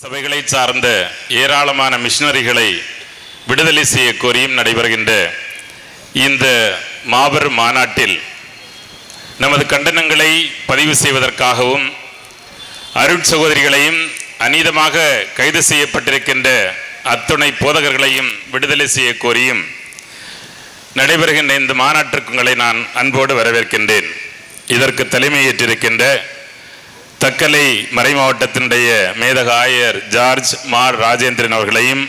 சபைகளை சார்ந்த ஏராளமான மிஷனரிகளை விடுதலை செய்ய கோரியும் நடைபெறுகின்ற இந்த மாபெரும் மாநாட்டில் நமது கண்டனங்களை பதிவு செய்வதற்காகவும் அருட்சகோதரிகளையும் அநீதமாக கைது செய்யப்பட்டிருக்கின்ற அத்துணை போதகர்களையும் விடுதலை செய்ய கோரியும் நடைபெறுகின்ற இந்த மாநாட்டிற்கு உங்களை நான் அன்போடு வரவேற்கின்றேன். இதற்கு தலைமையேற்றிருக்கின்ற தக்கலை மறைமாவட்டத்தினுடைய மேதக ஆயர் ஜார்ஜ் மார் ராஜேந்திரன் அவர்களையும்,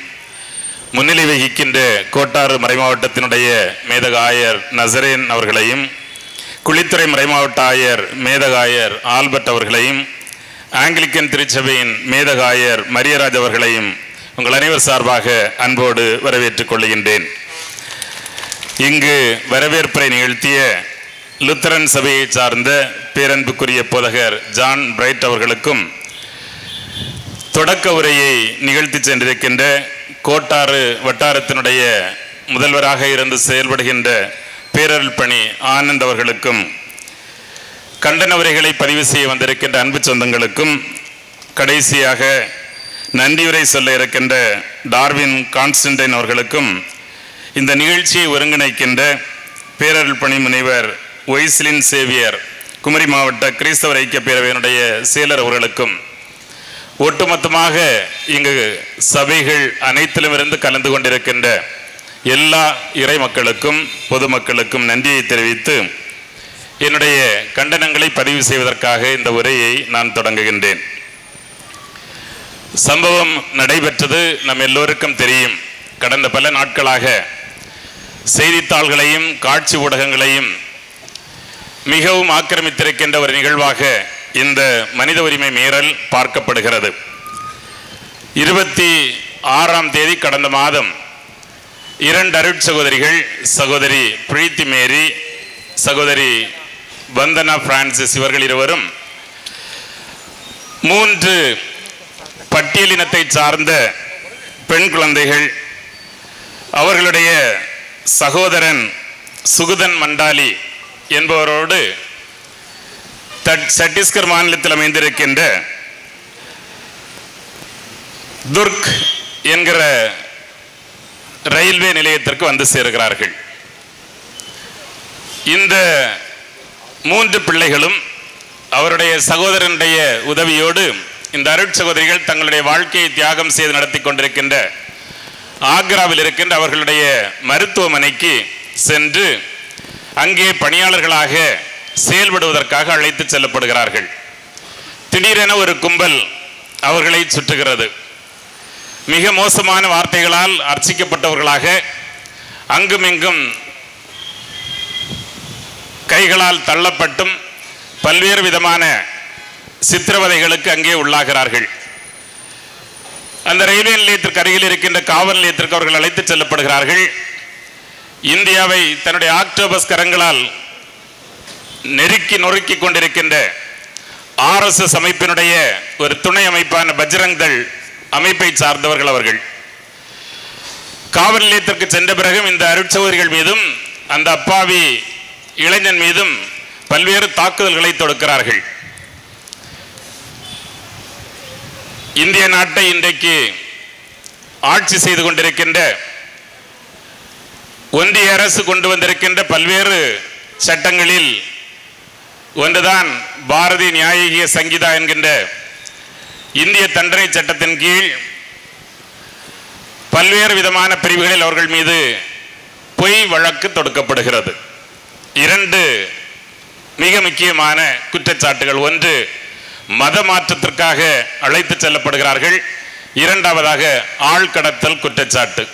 முன்னிலை வகிக்கின்ற கோட்டாறு மறைமாவட்டத்தினுடைய மேதக ஆயர் நசரேன் அவர்களையும், குளித்துறை மறைமாவட்ட ஆயர் மேதக ஆயர் ஆல்பர்ட் அவர்களையும், ஆங்கிலிக்கன் திருச்சபையின் மேதக ஆயர் மரியராஜ் அவர்களையும் உங்கள் அனைவர் சார்பாக அன்போடு வரவேற்றுக் கொள்கின்றேன். இங்கு வரவேற்பை நிகழ்த்திய லுத்தரன் சபையை சார்ந்த பேரன்புக்குரிய போதகர் ஜான் பிரைட் அவர்களுக்கும், தொடக்க உரையை நிகழ்த்தி சென்றிருக்கின்ற கோட்டாறு வட்டாரத்தினுடைய முதல்வராக இருந்து செயல்படுகின்ற பேரருள் பணி ஆனந்த் அவர்களுக்கும், கண்டன உரைகளை பதிவு செய்ய வந்திருக்கின்ற அன்பு சொந்தங்களுக்கும், கடைசியாக நன்றியுரை சொல்ல இருக்கின்ற டார்வின் கான்ஸ்டன்டைன் அவர்களுக்கும், இந்த நிகழ்ச்சியை ஒருங்கிணைக்கின்ற பேரருள் பணி முனைவர் ஒய்ஸ்லின் சேவியர் குமரி மாவட்ட கிறிஸ்தவர் ஐக்கிய பேரவையினுடைய செயலர் அவர்களுக்கும், ஒட்டுமொத்தமாக இங்கு சபைகள் அனைத்திலுமிருந்து கலந்து கொண்டிருக்கின்ற எல்லா இறை மக்களுக்கும் பொதுமக்களுக்கும் நன்றியை தெரிவித்து என்னுடைய கண்டனங்களை பதிவு செய்வதற்காக இந்த உரையை நான் தொடங்குகின்றேன். சம்பவம் நடைபெற்றது நம் எல்லோருக்கும் தெரியும். கடந்த பல நாட்களாக செய்தித்தாள்களையும் காட்சி ஊடகங்களையும் மிகவும் ஆக்கிரமித்திருக்கின்ற ஒரு நிகழ்வாக இந்த மனித உரிமை மீறல் பார்க்கப்படுகிறது. 26ஆம் தேதி கடந்த மாதம் 2 அருட்சகோதரிகள், சகோதரி பிரீத்தி மேரி, சகோதரி வந்தனா பிரான்சிஸ், இவர்கள் இருவரும் 3 பட்டியலினத்தை சார்ந்த பெண் குழந்தைகள், அவர்களுடைய சகோதரன் சுகுதன் மண்டாலி என்பவரோடு சத்தீஸ்கர் மாநிலத்தில் அமைந்திருக்கின்ற துர்க் என்கிற ரயில்வே நிலையத்திற்கு வந்து சேர்கிறார்கள். இந்த 3 பிள்ளைகளும் அவருடைய சகோதரனுடைய உதவியோடு இந்த அருட்சகோதரிகள் தங்களுடைய வாழ்க்கையை தியாகம் செய்து நடத்தி கொண்டிருக்கின்ற ஆக்ராவில் இருக்கின்ற அவர்களுடைய மருத்துவமனைக்கு சென்று அங்கே பணியாளர்களாக செயல்படுவதற்காக அழைத்து செல்லப்படுகிறார்கள். திடீரென ஒரு கும்பல் அவர்களை சுற்றுகிறது. மிக மோசமான வார்த்தைகளால் அர்ச்சிக்கப்பட்டவர்களாக அங்குமிங்கும் கைகளால் தள்ளப்பட்டும் பல்வேறு விதமான சித்திரவதைகளுக்கு அங்கே உள்ளாகிறார்கள். அந்த ரயில்வே நிலையத்திற்கு அருகில் இருக்கின்ற காவல் நிலையத்திற்கு அவர்கள் அழைத்து செல்லப்படுகிறார்கள். இந்தியாவை தன்னுடைய ஆக்டோபஸ் கரங்களால் நெருக்கி நொறுக்கி கொண்டிருக்கின்ற RSS அமைப்பினுடைய ஒரு துணை அமைப்பான பஜ்ரங் தள் அமைப்பை சார்ந்தவர்கள் அவர்கள். காவல் நிலையத்திற்கு சென்ற பிறகும் இந்த அருட்சகோதரிகள் மீதும் அந்த அப்பாவி இளைஞன் மீதும் பல்வேறு தாக்குதல்களை தொடுக்கிறார்கள். இந்திய நாட்டை இன்றைக்கு ஆட்சி செய்து கொண்டிருக்கின்ற ஒன்றிய அரசு கொண்டு வந்திருக்கின்ற பல்வேறு சட்டங்களில் ஒன்றுதான் பாரதிய நியாய சங்கீதா என்கின்ற இந்திய தண்டனை சட்டத்தின் கீழ் பல்வேறு விதமான பிரிவுகளில் அவர்கள் மீது பொய் வழக்கு தொடுக்கப்படுகிறது. 2 மிக முக்கியமான குற்றச்சாட்டுகள். ஒன்று, மத மாற்றத்திற்காக அழைத்து செல்லப்படுகிறார்கள். 2வதாக ஆழ்கடத்தல் குற்றச்சாட்டு.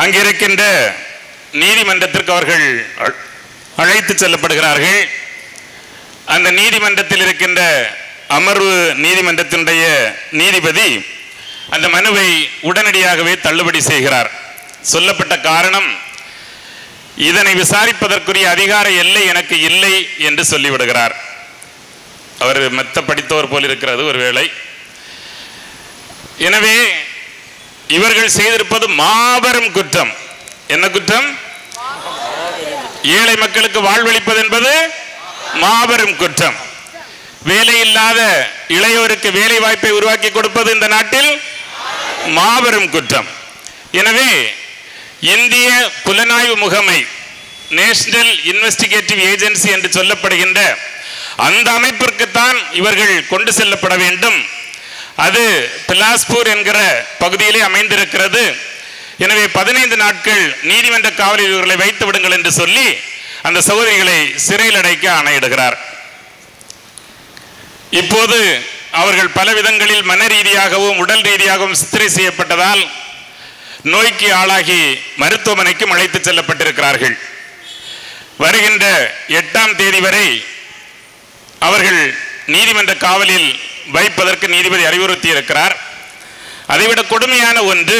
அங்கிருக்கின்ற நீதிமன்றத்திற்கு அவர்கள் அழைத்து செல்லப்படுகிறார்கள். அந்த நீதிமன்றத்தில் இருக்கின்ற அமர்வு நீதிமன்றத்தினுடைய நீதிபதி அந்த மனுவை உடனடியாகவே தள்ளுபடி செய்கிறார். சொல்லப்பட்ட காரணம், இதனை விசாரிப்பதற்குரிய அதிகார எல்லை எனக்கு இல்லை என்று சொல்லிவிடுகிறார். அவர் மெத்த படித்தவர் போல் இருக்கிறது ஒருவேளை. எனவே இவர்கள் செய்திருப்பது மாபெரும் குற்றம். என்ன குற்றம்? ஏழை மக்களுக்கு வாழ்வளிப்பது என்பது மாபெரும் குற்றம். வேலையில்லாத இளையோருக்கு வேலை வாய்ப்பை உருவாக்கி கொடுப்பது இந்த நாட்டில் மாபெரும் குற்றம். எனவே இந்திய புலனாய்வு முகமை, நேஷனல் இன்வெஸ்டிகேட்டிவ் ஏஜென்சி என்று சொல்லப்படுகின்ற அந்த அமைப்பிற்குத்தான் இவர்கள் கொண்டு செல்லப்பட வேண்டும். அது பிலாஸ்பூர் என்கிற பகுதியிலே அமைந்திருக்கிறது. எனவே 15 நாட்கள் நீதிமன்ற காவலில் இவர்களை வைத்து விடுங்கள் என்று சொல்லி அந்த சகோதரிகளை சிறையில் அடைக்க ஆணையிடுகிறார். இப்போது அவர்கள் பல விதங்களில் மன ரீதியாகவும் உடல் ரீதியாகவும் சித்திரை செய்யப்பட்டதால் நோய்க்கு ஆளாகி மருத்துவமனைக்கும் அழைத்து செல்லப்பட்டிருக்கிறார்கள். வருகின்ற 8ஆம் தேதி வரை அவர்கள் நீதிமன்ற காவலில் வைப்பதற்கு நீதிபதி அறிவுறுத்தி இருக்கிறார். அதைவிட கொடுமையான ஒன்று,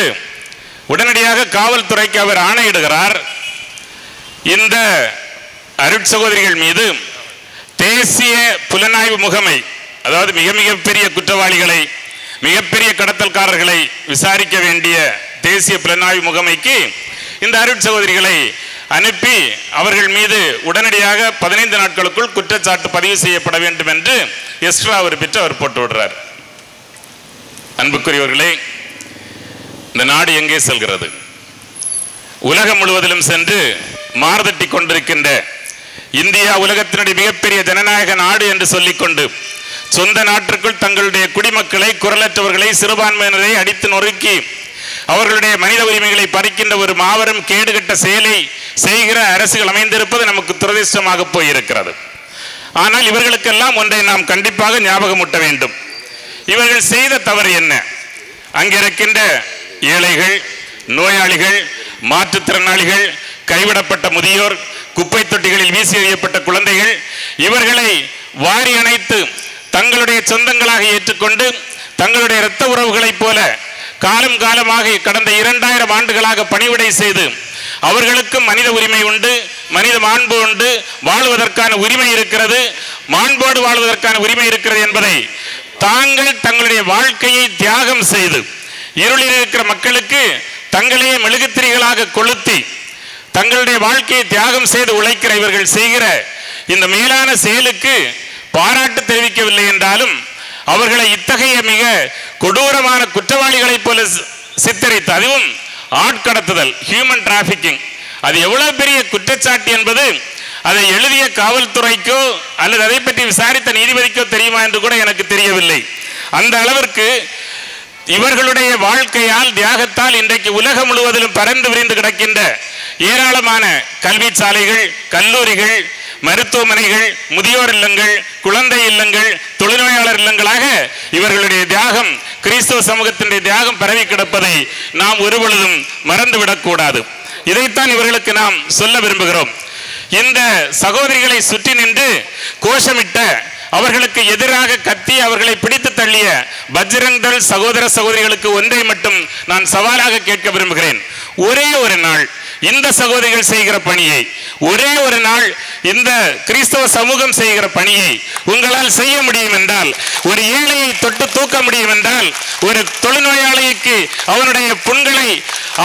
உடனடியாக காவல்துறைக்கு அவர் ஆணையிடுகிறார். இந்த அருட்சகோதரிகள் மீது தேசிய புலனாய்வு முகமை, அதாவது மிக மிக பெரிய குற்றவாளிகளை, மிகப்பெரிய கடத்தல்காரர்களை விசாரிக்க வேண்டிய தேசிய புலனாய்வு முகமைக்கு இந்த அருட்சகோதரிகளை அனுப்பி அவர்கள் மீது உடனடியாக 15 நாட்களுக்குள் குற்றச்சாட்டு பதிவு செய்யப்பட வேண்டும் என்று எக்ஸ்ட்ரா அவர் பெற்று அவர் போட்டு விடுறார். அன்புக்குரியவர்களே, இந்த நாடு எங்கே செல்கிறது? உலகம் முழுவதிலும் சென்று மார்தட்டி கொண்டிருக்கின்ற இந்தியா உலகத்தினுடைய மிகப்பெரிய ஜனநாயக நாடு என்று சொல்லிக்கொண்டு சொந்த நாட்டிற்குள் தங்களுடைய குடிமக்களை, குரலற்றவர்களை, சிறுபான்மையினரை அடித்து நொறுக்கி அவர்களுடைய மனித உரிமைகளை பறிக்கின்ற ஒரு மாபெரும் கேடுகட்ட செயலை செய்கிற அரசுகள் அமைந்திருப்பது நமக்கு துரதிர்ஷ்டமாக போயிருக்கிறது. ஆனால் இவர்களுக்கெல்லாம் ஒன்றை நாம் கண்டிப்பாக ஞாபகமூட்ட வேண்டும். இவர்கள் செய்த தவறு என்ன? அங்கிருக்கின்ற ஏழைகள், நோயாளிகள், மாற்றுத்திறனாளிகள், கைவிடப்பட்ட முதியோர், குப்பை தொட்டிகளில் வீசி எறியப்பட்ட குழந்தைகள், இவர்களை வாரி அணைத்து தங்களுடைய சொந்தங்களாக ஏற்றுக்கொண்டு தங்களுடைய இரத்த உறவுகளைப் போல காலம் காலமாக கடந்த 2000 ஆண்டுகளாக பணிவிடை செய்து அவர்களுக்கும் மனித உரிமை உண்டு, மனித மாண்பு உண்டு, வாழ்வதற்கான உரிமை இருக்கிறது, மாண்போடு வாழ்வதற்கான உரிமை இருக்கிறது என்பதை தாங்கள் தங்களுடைய வாழ்க்கையை தியாகம் செய்து இருளில் இருக்கிற மக்களுக்கு தங்களையே மெழுகுத்திரிகளாக கொளுத்தி தங்களுடைய வாழ்க்கையை தியாகம் செய்து உழைக்கிற இவர்கள் செய்கிற இந்த மேலான செயலுக்கு பாராட்டு தெரிவிக்கவில்லை என்றாலும் அவர்களை இத்தகைய மிக கொடூரமான குற்றவாளிகளைப் போல சித்தரித்து, அதுவும் ஆட்கடத்துதல், ஹியூமன் டிராபிக்கிங், அது எவ்வளவு பெரிய குற்றச்சாட்டு என்பது அதை எழுதிய காவல்துறைக்கோ அல்லது அதை பற்றி விசாரித்த நீதிபதிக்கோ தெரியுமா என்று கூட எனக்கு தெரியவில்லை. அந்த அளவிற்கு இவர்களுடைய வாழ்க்கையால், தியாகத்தால் இன்றைக்கு உலகம் முழுவதிலும் பறந்து விரிந்து கிடக்கின்ற ஏராளமான கல்வி சாலைகள், கல்லூரிகள், மருத்துவமனைகள், முதியோர் இல்லங்கள், குழந்தை இல்லங்கள், தொழில்நோயாளர் இல்லங்களாக இவர்களுடைய தியாகம், கிறிஸ்தவ சமூகத்தினுடைய தியாகம் பரவி கிடப்பதை நாம் ஒருபொழுதும் மறந்துவிடக்கூடாது. இதைத்தான் இவர்களுக்கு நாம் சொல்ல விரும்புகிறோம். இந்த சகோதரிகளை சுற்றி நின்று கோஷமிட்ட, அவர்களுக்கு எதிராக கத்தி அவர்களை பிடித்து தள்ளிய பஜ்ரங் தள் சகோதர சகோதரிகளுக்கு ஒன்றை மட்டும் நான் சவாலாக கேட்க விரும்புகிறேன். ஒரே ஒரு நாள் இந்த சகோதரிகள் செய்கிற பணியை, ஒரே ஒரு நாள் இந்த கிறிஸ்தவ சமூகம் செய்கிற பணியை உங்களால் செய்ய முடியும் என்றால், ஒரு ஏழையை தொட்டு தூக்க முடியும் என்றால், ஒரு தொழுநோயாளிக்கு அவனுடைய புண்களை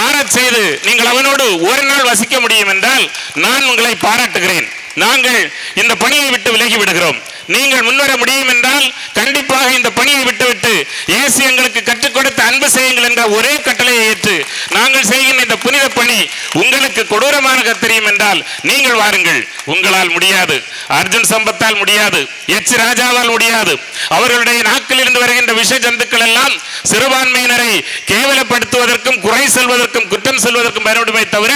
ஆறச் செய்து நீங்கள் அவனோடு ஒரு நாள் வசிக்க முடியும் என்றால் நான் உங்களை பாராட்டுகிறேன். நாங்கள் இந்த பணியை விட்டு விலகி விடுகிறோம். நீங்கள் முன்வர முடியும் என்றால் கண்டிப்பாக இந்த பணியை விட்டுவிட்டு இயேசு எங்களுக்கு கற்றுக் கொடுத்த அன்பு செய்யுங்கள் என்ற ஒரே கட்டளையை ஏற்று நாங்கள் செய்கின்ற இந்த புனித பணி உங்களுக்கு கொடூரமாக தெரியும் என்றால் நீங்கள் வாருங்கள். உங்களால் முடியாது, அர்ஜுன் சம்பத்தால் முடியாது, எச் ராஜாவால் முடியாது. அவர்களுடைய நாக்கில் இருந்து வருகின்ற விஷ ஜந்துக்கள் எல்லாம் சிறுபான்மையினரை கேவலப்படுத்துவதற்கும், குறை சொல்வதற்கும், குற்றம் சொல்வதற்கும் பயன்படுமே தவிர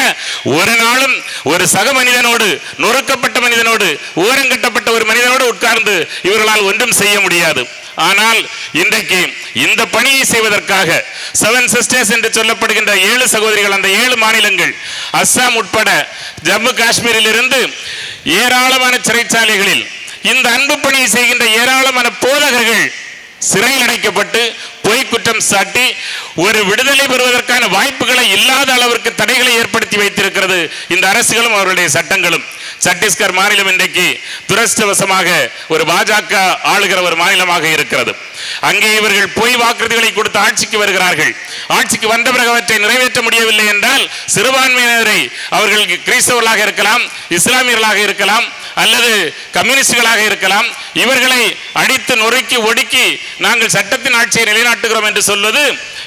ஒரு நாளும் ஒரு சக மனிதனோடு, நொறுக்கப்பட்ட மனிதனோடு, ஓரங்கட்டப்பட்ட ஒரு மனிதனோடு உட்கார்ந்து இவர்களால் ஒன்றும் செய்ய முடியாது. ஆனால் இன்றைக்கு இந்த பணியை செய்வதற்காக 7 சிஸ்டர்ஸ் என்று சொல்லப்படுகின்ற 7 சகோதரிகள், அந்த 7 மாநிலங்கள், அஸ்ஸாம் உட்பட ஜம்மு காஷ்மீரில் இருந்து ஏராளமான சிறைச்சாலைகளில் இந்த அன்பு பணியை செய்கின்ற ஏராளமான போதகர்கள் சிறையில் அடைக்கப்பட்டு பொய் குற்றம் சாட்டி ஒரு விடுதலை பெறுவதற்கான வாய்ப்புகளை இல்லாத அளவிற்கு தடைகளை ஏற்படுத்தி வைத்திருக்கிறது இந்த அரசுகளும் அவருடைய சட்டங்களும். சத்தீஸ்கர் மாநிலம் இன்றைக்கு துரஷ்டவசமாக ஒரு பாஜக ஆளுகிற ஒரு மாநிலமாக இருக்கிறது. அங்கே இவர்கள் பொய் வாக்குறுதிகளை கொடுத்து ஆட்சிக்கு வருகிறார்கள். ஆட்சிக்கு வந்த பிறகு அவற்றை நிறைவேற்ற முடியவில்லை என்றால் சிறுபான்மையினரை, அவர்கள் கிறிஸ்தவர்களாக இருக்கலாம், இஸ்லாமியர்களாக இருக்கலாம், அல்லது கம்யூனிஸ்டுகளாக இருக்கலாம். இவர்களை அடித்து நொறுக்கி ஒடுக்கி நாங்கள் சட்டத்தின் ஆட்சியை நிலைநாட்டுகிறோம் என்று சொல்வது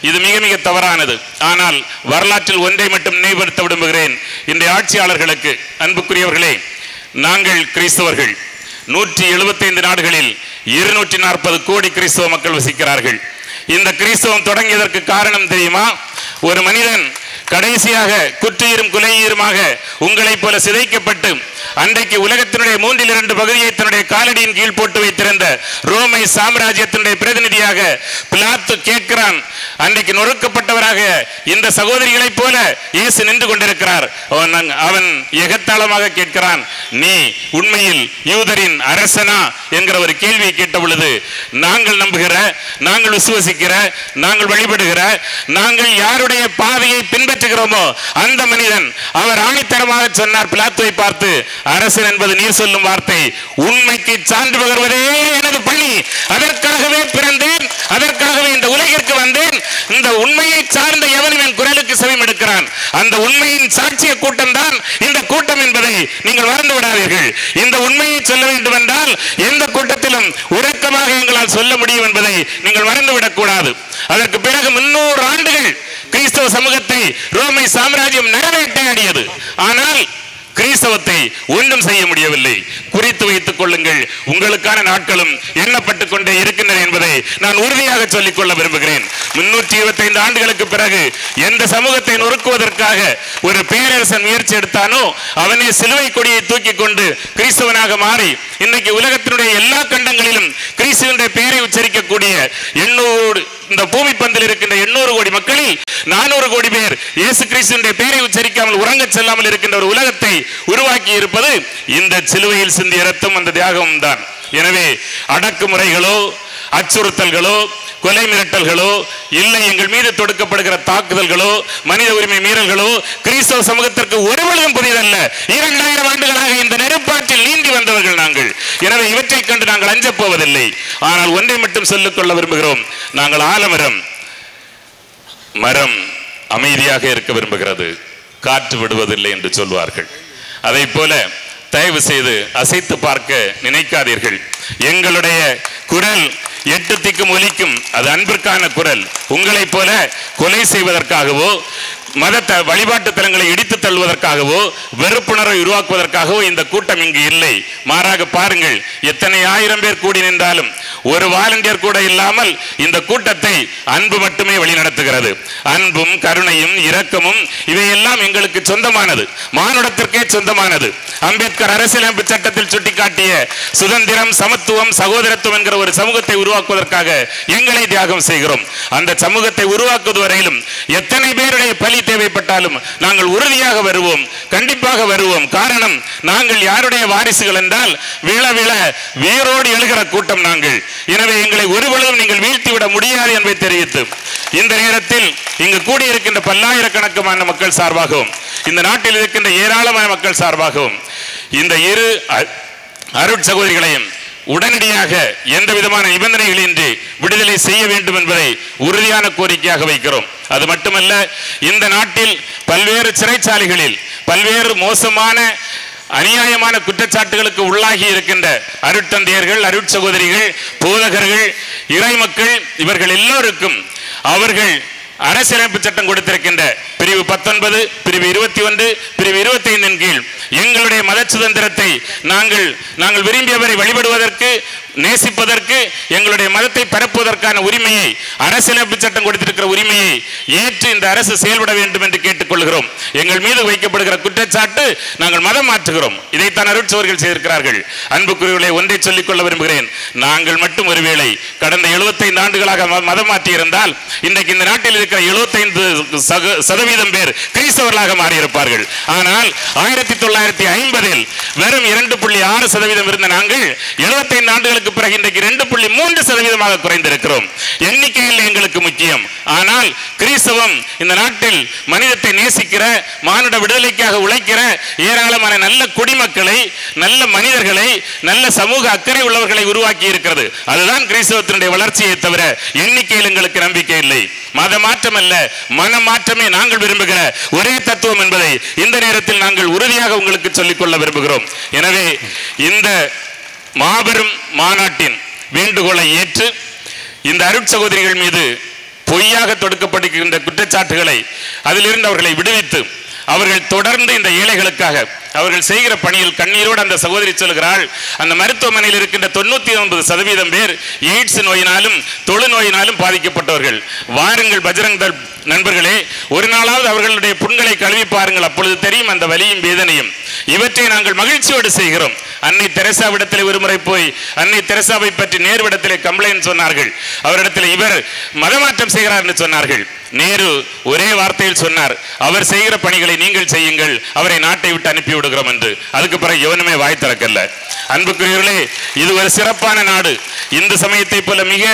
இது மிக மிக தவறானது. ஆனால் வரலாற்றில் ஒன்றை மட்டும் நினைவுபடுத்த விரும்புகிறேன் இன்றைய ஆட்சியாளர்களுக்கு. அன்புக்குரியவர்களே, நாங்கள் கிறிஸ்தவர்கள் 175 நாடுகளில் 240 கோடி கிறிஸ்தவ மக்கள் வசிக்கிறார்கள். இந்த கிறிஸ்தவம் தொடங்கியதற்கு காரணம் தெரியுமா? ஒரு மனிதன் கடைசியாக குற்றுயிரும் குலையுயிருமாக உங்களைப் போல சிதைக்கப்பட்டு அன்றைக்கு உலகத்தினுடைய 3/2 பகுதியை தன்னுடைய காலடியின் கீழ் போட்டு வைத்திருந்த ரோமை சாம்ராஜ்யத்தினுடைய பிரதிநிதியாக பிலாத்து கேட்கிறான். அன்றைக்கு நொறுக்கப்பட்டவராக இந்த சகோதரிகளைப் போல இயேசு நின்று கொண்டிருக்கிறார். அவன் எகத்தாளமாக கேட்கிறான், நீ உண்மையில் யூதரின் அரசனா என்கிற ஒரு கேள்வியை கேட்ட பொழுது, நாங்கள் நம்புகிற, நாங்கள் விசுவசிக்கிற, நாங்கள் வழிபடுகிற, நாங்கள் யாருடைய பாதையை பின்பற்றுகிறோமோ அந்த மனிதன் அவர் ஆணித்தரமாக சொன்னார் பிலாத்துவை பார்த்து, அரசன் என்பது நீர் சொல்லும் வார்த்தை, உண்மைக்கு சான்று பகர்வதே எனது பணி, அதற்காகவே பிறந்தேன், அதற்காகவே இந்த உலகிற்கு வந்தேன். இந்த உண்மையை சார்ந்த எவனும் என் குரலுக்கு செவிமடுக்கிறான். அந்த உண்மையின் சாட்சிய கூட்டம் தான் இந்த கூட்டம் என்பதை நீங்கள் மறந்து விடாதீர்கள். இந்த உண்மையை சொல்ல வேண்டும் என்றால் எந்த கூட்டத்திலும் உறக்கமாக எங்களால் சொல்ல முடியும் என்பதை நீங்கள் மறந்துவிடக் கூடாது. அதற்கு பிறகு 300 ஆண்டுகள் கிறிஸ்தவ சமூகத்தை ரோமை சாம்ராஜ்யம் நிறைவேற்றியது. ஆனால் கிறிஸ்தவத்தை ஒன்றும் செய்ய முடியவில்லை. குறித்து வைத்துக் கொள்ளுங்கள், உங்களுக்கான நாட்களும் எண்ணப்பட்டுக் கொண்டே இருக்கின்றன என்பதை நான் உறுதியாக சொல்லிக் கொள்ள விரும்புகிறேன். 325 ஆண்டுகளுக்கு பிறகு எந்த சமூகத்தை நொறுக்குவதற்காக ஒரு பேரரசன் முயற்சி எடுத்தானோ அவனே சிலுவை கொடியை தூக்கி கொண்டு கிறிஸ்தவனாக மாறி இன்னைக்கு உலகத்தினுடைய எல்லா கண்டங்களிலும் கிறிஸ்துவினுடைய பெயரை உச்சரிக்கக்கூடிய 800 இந்த பூமி பந்தில் இருக்கின்ற 800 கோடி மக்களில் 400 கோடி பேர் இயேசு கிறிஸ்துவினுடைய பெயரை உச்சரிக்காமல் உறங்கச் செல்லாமல் இருக்கின்ற ஒரு உலகத்தை உருவாக்கி இருப்பது இந்த சிலுவையில் சிந்திய இரத்தம், அந்த தியாகமும் தான். எனவே அடக்குமுறைகளோ அச்சுறுத்தல்களோ கொலை மிரட்டல்களோ இல்லை எங்கள் மீது தொடுக்கப்படுகிற தாக்குதல்களோ மனித உரிமை மீறல்களோ கிறிஸ்தவ சமூகத்திற்கு ஒருவரும் புதிதல்ல. 2000 ஆண்டுகளாக இந்த நெருப்பாற்றில் நீந்தி வந்தவர்கள் நாங்கள். எனவே இவற்றை கண்டு நாங்கள் அஞ்சப் போவதில்லை. ஆனால் ஒன்றை மட்டும் சொல்லிக் கொள்ள விரும்புகிறோம், நாங்கள் ஆலமரம். மரம் அமைதியாக இருக்க விரும்புகிறது, காற்று விடுவதில்லை என்று சொல்வார்கள். அதை போல தயவு செய்து அசைத்து பார்க்க நினைக்காதீர்கள். எங்களுடைய குரல் 8 திக்கும் ஒலிக்கும். அது அன்பிற்கான குரல். உங்களைப் போல கொலை செய்வதற்காகவோ மத வழிபாட்டு தலங்களை இடித்து தள்ளுவதற்காகவோ வெறுப்புணர்வை உருவாக்குவதற்காகவோ இந்த கூட்டம் இங்கு இல்லை. மாறாக பாருங்கள், எத்தனை ஆயிரம் பேர் கூடி நின்றாலும் ஒரு வாலண்டியர் கூட இல்லாமல் இந்த கூட்டத்தை அன்பு மட்டுமே வழிநடத்துகிறது. அன்பும் கருணையும் இரக்கமும் இவையெல்லாம் எங்களுக்கு சொந்தமானது, மானுடத்திற்கே சொந்தமானது. அம்பேத்கர் அரசியலமைப்பு சட்டத்தில் சுட்டிக்காட்டிய சுதந்திரம், சமத்துவம், சகோதரத்துவம் என்கிற ஒரு சமூகத்தை உருவாக்குவதற்காக எங்களை தியாகம் செய்கிறோம். அந்த சமூகத்தை உருவாக்குவது வரையிலும் எத்தனை பேருடைய பலி தேவைப்பட்டாலும் நாங்கள் உறுதியாக வருவோம், கண்டிப்பாக வருவோம். காரணம், நாங்கள் யாருடைய வாரிசுகள் என்றால் விழ விழ வேரோடு எழுகிற கூட்டம் நாங்கள். எனவே எங்களை ஒருபொழுதும் நீங்கள் வீழ்த்திவிட முடியாது என்பதை தெரிவித்து இந்த நேரத்தில் இங்கு கூடியிருக்கின்ற பல்லாயிரக்கணக்கான மக்கள் சார்பாகவும் இந்த நாட்டில் இருக்கின்ற ஏராளமான மக்கள் சார்பாகவும் இந்த இரு அருட்சகோதரிகளையும் உடனடியாக எந்த விதமான நிபந்தனைகளின்றி விடுதலை செய்ய வேண்டும் என்பதை உறுதியான கோரிக்கையாக வைக்கிறோம். அது மட்டுமல்ல, இந்த நாட்டில் பல்வேறு சிறைச்சாலைகளில் பல்வேறு மோசமான அநியாயமான குற்றச்சாட்டுகளுக்கு உள்ளாகி இருக்கின்ற அருட்தந்தையர்கள், அருட்சகோதரிகள், போதகர்கள், இறைமக்கள் இவர்கள் எல்லோருக்கும் அவர்கள் அரசியலமைப்பு சட்டம் கொடுத்திருக்கின்ற பிரிவு 19, பிரிவு 21, பிரிவு 25 கீழ் எங்களுடைய மத சுதந்திரத்தை நாங்கள் விரும்பியவரை வழிபடுவதற்கு, நேசிப்பதற்கு, எங்களுடைய மதத்தை பரப்புவதற்கான உரிமையை, அரசியலமைப்பு சட்டம் கொடுத்திருக்கிற உரிமையை ஏற்று இந்த அரசு செயல்பட வேண்டும் என்று கேட்டுக்கொள்கிறோம். எங்கள் மீது வைக்கப்படுகிற குற்றச்சாட்டு நாங்கள் மதம் மாற்றுகிறோம். இதைத்தான் அருட்சகோதரிகள் செய்திருக்கிறார்கள். அன்புக்குரியவர்களை ஒன்றை சொல்லிக் கொள்ள விரும்புகிறேன். நாங்கள் மட்டும் ஒருவேளை கடந்த 75 ஆண்டுகளாக மதம் மாற்றியிருந்தால் இன்றைக்கு இந்த நாட்டில் இருக்கிற 75% பேர் கிறிஸ்தவர்களாக மாறியிருப்பார்கள். ஆனால் 1950 வெறும் 2.6% இருந்த நாங்கள் 75 ஆண்டுகளுக்கு பிறகு இன்றைக்கு 2.3% குறைந்திருக்கிறோம். எண்ணிக்கையில் எங்களுக்கு முக்கியம். முக்கியம். ஆனால் கிறிஸ்தவம் இந்த நாட்டில் மனிதத்தை நேசிக்கிற, மானுட விடுதலைக்காக உழைக்கிற ஏராளமான நல்ல குடிமக்களை, நல்ல மனிதர்களை, நல்ல சமூக அக்கறை உள்ளவர்களை உருவாக்கி இருக்கிறது. அதுதான் கிறிஸ்தவத்தினுடைய வளர்ச்சியை தவிர எண்ணிக்கையில் எங்களுக்கு நம்பிக்கை இல்லை. மத மாற்றம் அல்ல, மன மாற்றமே நாங்கள் விரும்புகிற ஒரே தத்துவம் என்பதை இந்த நேரத்தில் நாங்கள் உறுதியாக உங்களுக்கு சொல்லிக்கொள்ள விரும்புகிறோம். எனவே இந்த மாபெரும் மாநாட்டின் வேண்டுகோளை ஏற்று இந்த அருட்சகோதரிகள் மீது பொய்யாக தொடுக்கப்படுகின்ற குற்றச்சாட்டுகளை அதிலிருந்து அவர்களை விடுவித்து அவர்கள் தொடர்ந்து இந்த ஏழைகளுக்காக அவர்கள் செய்கிற பணியில் கண்ணீரோடு அந்த சகோதரி சொல்கிறாள், அந்த மருத்துவமனையில் இருக்கின்ற 99% பேர் எய்ட்ஸ் நோயினாலும் தொழுநோயினாலும் பாதிக்கப்பட்டவர்கள். வாருங்கள் பஜ்ரங் தள் நண்பர்களே, ஒரு நாளாவது அவர்களுடைய புண்களை கழுவி பாருங்கள், அப்பொழுது தெரியும் அந்த வலியும் வேதனையும். இவற்றை நாங்கள் மகிழ்ச்சியோடு செய்கிறோம். அன்னை தெரசாவிடத்தில் ஒருமுறை போய் அன்னை தெரசாவை பற்றி நேருவிடத்திலே கம்ப்ளைண்ட் சொன்னார்கள். அவரிடத்தில் இவர் மதமாற்றம் செய்கிறார் என்று சொன்னார்கள். நேரு ஒரே வார்த்தையில் சொன்னார், அவர் செய்கிற பணிகளை நீங்கள் செய்யுங்கள், அவரை நாட்டை விட்டு அனுப்பி விடுகிறோம் என்று. அதுக்கு பிறகு எவனுமே வாய் திறக்கல. அன்புக்குரியவர்களே, இது ஒரு சிறப்பான நாடு. இந்து சமயத்தை போல மிக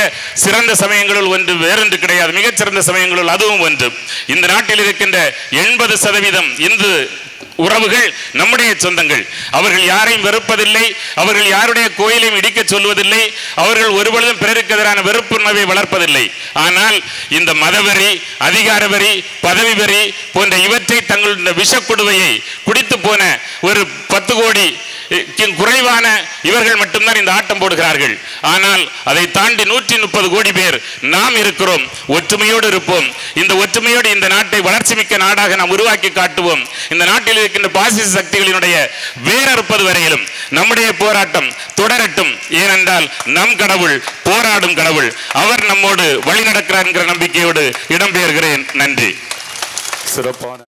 சிறந்த சமயங்களுள் ஒன்று வேறொன்று கிடையாது. மிகச்சிறந்த சமயங்களுள் அதுவும் ஒன்று. இந்த நாட்டில் இருக்கின்ற 80% இந்து உறவுகள் நம்முடைய சொந்தங்கள். அவர்கள் யாரையும் வெறுப்பதில்லை, அவர்கள் யாருடைய கோயிலையும் இடிக்க சொல்வதில்லை, அவர்கள் ஒருபொழுதும் பிறருக்கு எதிரான வெறுப்புணர்வை வளர்ப்பதில்லை. ஆனால் இந்த மதவெறி, அதிகார வெறி, பதவி வெறி போன்ற இவற்றை தங்களுடைய விஷக்குடுவையை குடித்து போன ஒரு 10 கோடி குறைவான இவர்கள் மட்டும்தான் இந்த ஆட்டம் போடுகிறார்கள். ஆனால் அதை தாண்டி 130 கோடி பேர் நாம் இருக்கிறோம். ஒற்றுமையோடு இருப்போம். இந்த ஒற்றுமையோடு இந்த நாட்டை வளர்ச்சி மிக்க நாடாக நாம் உருவாக்கி காட்டுவோம். இந்த நாட்டில் இருக்கின்ற பாசிச சக்திகளினுடைய வேறறுப்பது வரையிலும் நம்முடைய போராட்டம் தொடரட்டும். ஏனென்றால் நம் கடவுள் போராடும் கடவுள். அவர் நம்மோடு வழி நடக்கிறார் என்கிற நம்பிக்கையோடு இடம்பெயர்கிறேன். நன்றி. சிறப்பான